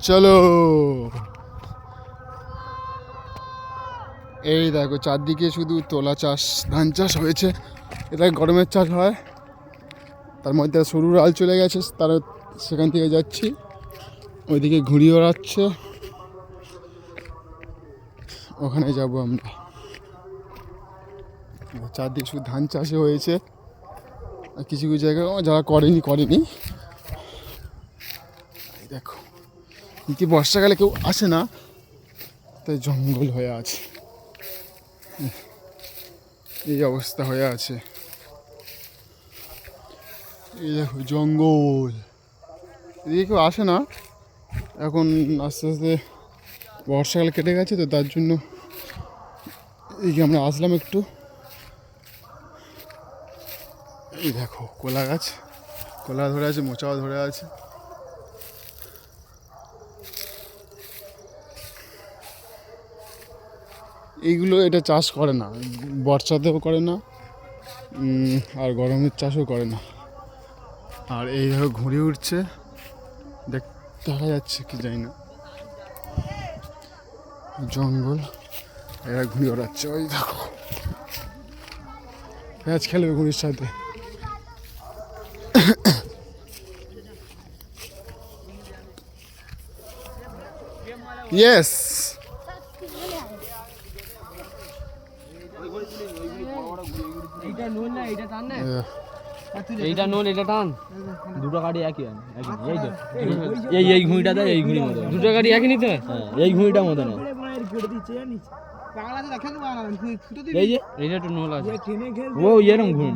চলো। এই দেখো চারদিকে শুধু তোলা চাষ, ধান চাষ হয়েছে। এটা গরমের চাষ হয়, তার মধ্যে সরু আল চলে গেছে, তারা সেখান থেকে যাচ্ছি। ওইদিকে ঘুড়ি ওড়াচ্ছে, ওখানে যাব আমরা। চারদিকে শুধু ধান চাষে হয়েছে, আর কিছু কিছু জায়গায় যারা করেনি। দেখো কি বর্ষাকালে কেউ আসে না, তাই জঙ্গল হয়ে আছে, এই অবস্থা হয়ে আছে। এই দেখো জঙ্গল, এদিকে কেউ আসে না এখন। আস্তে আস্তে বর্ষাকাল কেটে গেছে, তো তার জন্য এদিকে আমরা আসলাম একটু। এই দেখো কলা গাছ, কলা ধরে আছে, মোচাও ধরে আছে। এইগুলো এটা চাষ করে না, বর্ষাতেও করে না, আর গরমের চাষও করে না। আর এই দেখো ঘুরে উঠছে, দেখা যাচ্ছে কি জানি না, জঙ্গল। এরা ঘুড়ি ওড়াচ্ছে, ওই দেখো ম্যাচ খেলবে ঘুড়ির সাথে। ইয়েস, এইটা নোল, এটা টান, দুটো গাড়ি একই হয়। এই তো এই ঘুড়িটা দেয়, এই ঘুড়ির মতো দুটো গাড়ি একই নিতে হয়। হ্যাঁ, এই ঘুড়িটা মতো না, এই যে এইটা একটু নোল আছে, ও এরকম ঘুড়ি।